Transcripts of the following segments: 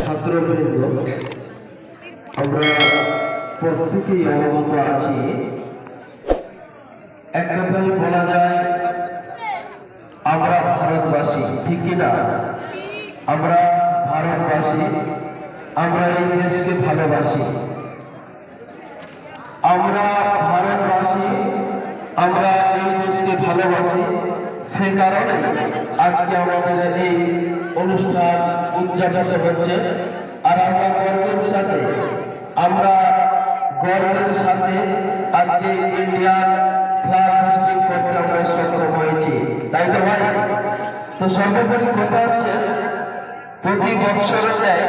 ছাত্রবৃন্দ, আমরা প্রত্যেকেই অবগত আছি, এক কথায় বলা যায় আমরা ভারতবাসী, ঠিক কিনা? আমরা ভারতবাসী, আমরা এই দেশকে ভালোবাসি। আমরা ভারতবাসী, আমরা এই দেশকে ভালোবাসি। সে কারণে আজকে আমাদের এই অনুষ্ঠান উদযাপিত হচ্ছে। আর আমরা গর্বের সাথে আজকে ইন্ডিয়ান ফ্ল্যাগ হোস্টিং করতে আমরা সক্ষম হয়েছি, তাই তো ভাই? তো সর্বোপরি কথা হচ্ছে, প্রতি বৎসরের ন্যায়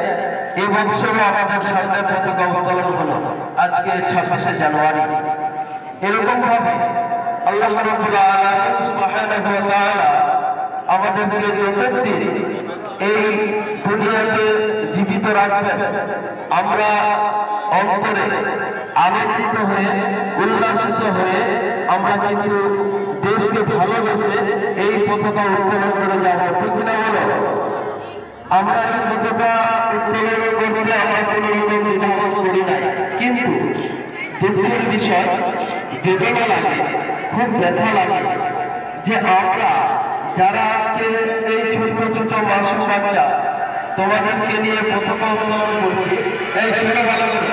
এই বৎসরও আমাদের সামনে পতাকা উত্তোলন হলো আজকে 26শে জানুয়ারি। এরকম ভাবে আল্লাহ রাব্বুল আলামিন সুবহানাহু ওয়া তাআলা আমাদেরকে যতদিন এই দুনিয়াতে জীবিত রাখবেন, আমরা অন্তরে আনন্দিত হয়ে উল্লাসিত হয়ে আমরা কিন্তু দেশকে ভালোবেসে এই পতাকা উত্তোলন করে যাব, ঠিক না বলো? আমরা এই পতাকা উত্তোলন করতে আমরা কোনো রকম দ্বিধাবোধ করি নাই, কিন্তু দুঃখের বিষয়, বেদনা লাগে, খুব ব্যথা লাগে যে আমরা যারা আজকে এই ছোট ছোট মাসুম বাচ্চা তোমাদেরকে নিয়ে পতাকা উত্তোলন করছি। এই শুনে ভালো করে,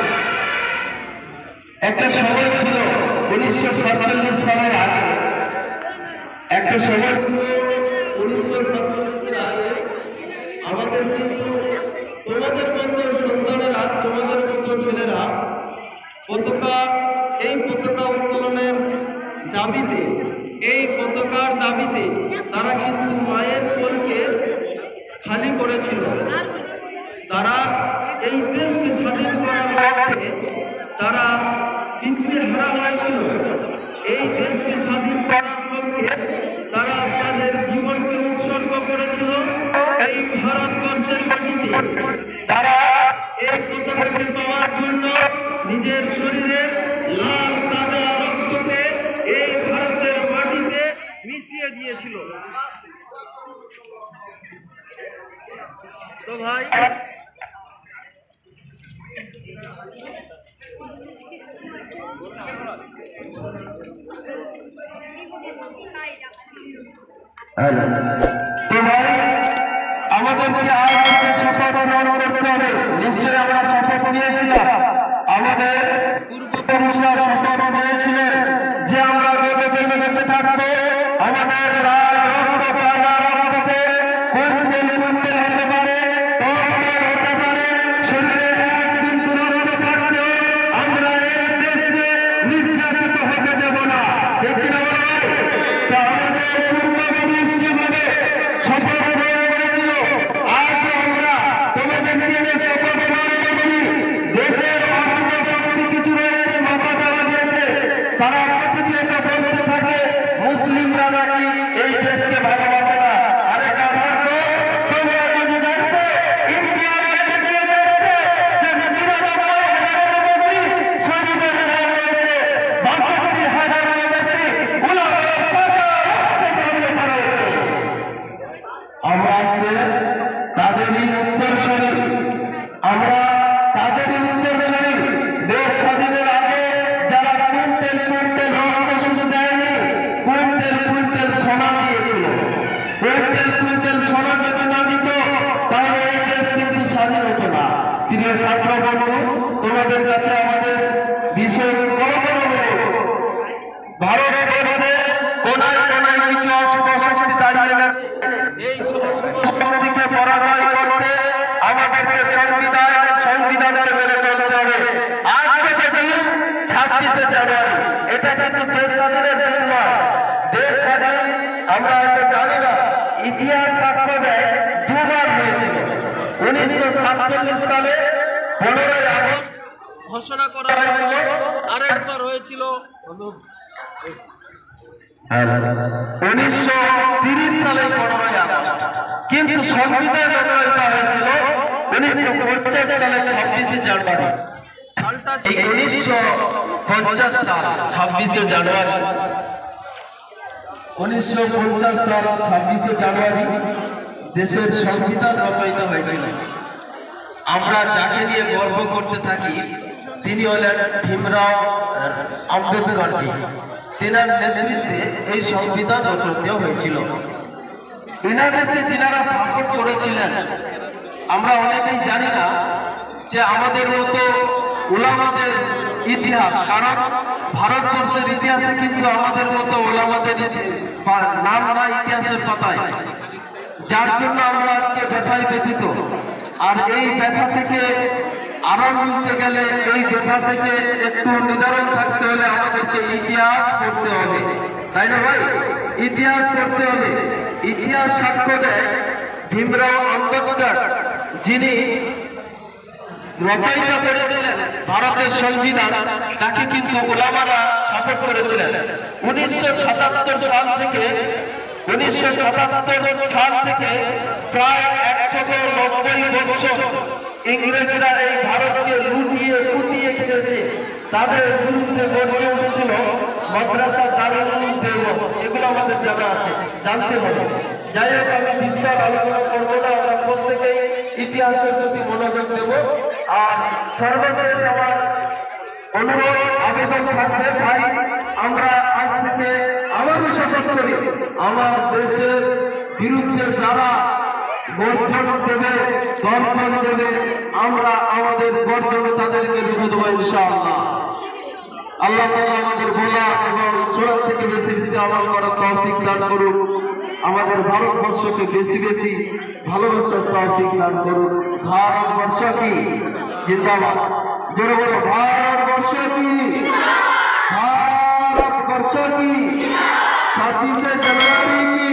একটা সময় ছিল 1947 সালের আগে, একটা সময় ছিল 1947 সালের আগে আমাদের কিন্তু তোমাদের মতো সন্তানেরা, তোমাদের মতো ছেলেরা এই পতাকা উত্তোলনের দাবিতে, এই পতাকার দাবিতে তারা কিন্তু মায়ের কোলকে খালি করেছিল। তারা এই দেশকে স্বাধীন করার লক্ষ্যে তারা পিতৃহারা হয়েছিল। এই দেশকে স্বাধীন করার লক্ষ্যে তারা তাদের জীবনকে উৎসর্গ করেছিল এই ভারতবর্ষের মাটিতে। তারা এই পতাকাকে পাওয়ার জন্য নিজের শরীরের লাল তাজা রক্তকে এই ভারতের মাটিতে মিশিয়ে দিয়েছিল। তো ভাই, আমাদেরকে আজ শপথ গ্রহণ করতে হবে। নিশ্চয়ই আমরা শপথ নিয়েছিলাম, আমাদের পূর্বপুরুষরা শপথ নিয়েছিলেন যে আমরা যতদিন বেঁচে থাকবো আমাদের লাল রক্ত তাজা রক্ততে কুইন্টেল কুইন্টেল হতে পারে, হতে পারে, শরীরে এক বিন্দু রক্ত থাকতে আমরা এই দেশকে নির্যাতিত হতে দেব না, ঠিক না? তা আমাদের পূর্বপুরুষ যেভাবে শপথ গ্রহণ করেছিল, আজ আমরা তোমাদের নিয়ে শপথ গ্রহণ করছি। দেশের অশুভ শক্তি কিছু রয়েছে, মাথা চালা দিয়েছে, তারা প্রতিনিয়ত বলতে থাকে মুসলিমরা নাকি এই দেশকে ভালোবাসে না। আরে কাভার তো তোমরা যদি জানতে, ইন্ডিয়ার গেটে গিয়ে দেখতে যে 99,000-এরও বেশি শহীদের নাম রয়েছে, 62,000-এরও বেশি উলামায়ে তাজা রক্তে নাম লেখা রয়েছে। আমরা হচ্ছে তাদেরই উত্তরসূরি, আমরা তাদেরই উত্তরসূরি। দেশ স্বাধীনের আগে যারা কুইন্টেল কুইন্টেল রক্ত শুধু দেয়নি, কুইন্টেল কুইন্টেল সোনা দিয়েছিল। কুইন্টেল কুইন্টেল সোনা যদি না দিত তাহলে এই দেশ কিন্তু স্বাধীন হতো না। প্রিয় ছাত্র বন্ধু, তোমাদের কাছে আমাদের বিশেষ ভারতবর্ষে কোনায় কোনায় কিছু অশুভ শক্তি দাঁড়িয়ে গেছে। এই অশুভ শক্তিকে পরাজয় করতে আমাদেরকে সংবিধানকে মেনে চলতে হবে। আজকে যে দিন 26শে জানুয়ারি, এটা কিন্তু দেশ স্বাধীনের দিন নয়। দেশ স্বাধীন আমরা হয়তো জানি না, ইতিহাস সাক্ষ্য দেয় দুবার হয়েছিল। 1947 সালে 15ই আগস্ট ঘোষণা করা হয়েছিল, আরেকবার হয়েছিল 1930 সালে 15ই আগস্ট। কিন্তু সংবিধান রচনা হয়েছিল 1950 সালে 26শে জানুয়ারি। সালটা 1950 সাল 26শে জানুয়ারি। 1950 সাল 26শে জানুয়ারি দেশের সংবিধান রচয়িত হয়েছিল। আমরা যাকে নিয়ে গর্ব করতে থাকি তিনি হলেন ভীমরাও আম্বেদকরজি। তেনার নেতৃত্বে এই সংবিধান রচিত হয়েছিল। এনাদেরকে যিনারা সাপোর্ট করেছিলেন আমরা অনেকেই জানি না যে আমাদের মতো ওলামাদের ইতিহাস, কারণ ভারতবর্ষের ইতিহাসে কিন্তু আমাদের মতো ওলামাদের নাম না ইতিহাসের পাতায়, যার জন্য আমরা আজকে ব্যথায় ব্যথিত। আর এই ব্যথা থেকে আরাম মিলতে গেলে, এই ব্যথা থেকে একটু নিদারণ থাকতে হলে আমাদেরকে ইতিহাস পড়তে হবে, তাই না ভাই? ইতিহাস পড়তে হবে। ইতিহাস সাক্ষ্য দেয় ভীমরাও আম্বেদকর যিনি রচয়িতা করেছিলেন ভারতের সংবিধান, তাকে কিন্তু ওলামারা সাপোর্ট করেছিলেন। 1977 সাল থেকে প্রায় 190 বছর ইংরেজরা এই ভারতকে লুটিয়ে পুটিয়ে খেয়েছে। তাদের বিরুদ্ধে গড়ে উঠেছিল মাদ্রাসা, দারুল উলুম দেওবন্দ, এগুলো আমাদের জানা আছে, জানতে হবে। যাই হোক, আমি বিস্তার আলোচনা করবো না, আমরা প্রত্যেকেই ইতিহাসের প্রতি মনোযোগ দেব। আর সর্বশেষ আমার অনুরোধ আবেদন থাকবে, ভাই আমরা আজ থেকে আবারও শপথ করি আমার দেশের বিরুদ্ধে যারা গর্জন দেবে, দর্শন দেবে, আমরা আমাদের গর্জনে তাদেরকে রুখে দেবো ইনশাআল্লাহ। আল্লাহ তাআলা আমাদের বলা এবং শোনার থেকে বেশি বেশি আমল করার তৌফিক দান করুন। আমাদের ভারতবর্ষকে বেশি বেশি ভালোবাসার তৌফিক দান করুন। ভারতবর্ষ কি জিন্দাবাদ, জোরে বলো ভারতবর্ষ কি, ভারতবর্ষ কি, 26শে জানুয়ারি কি,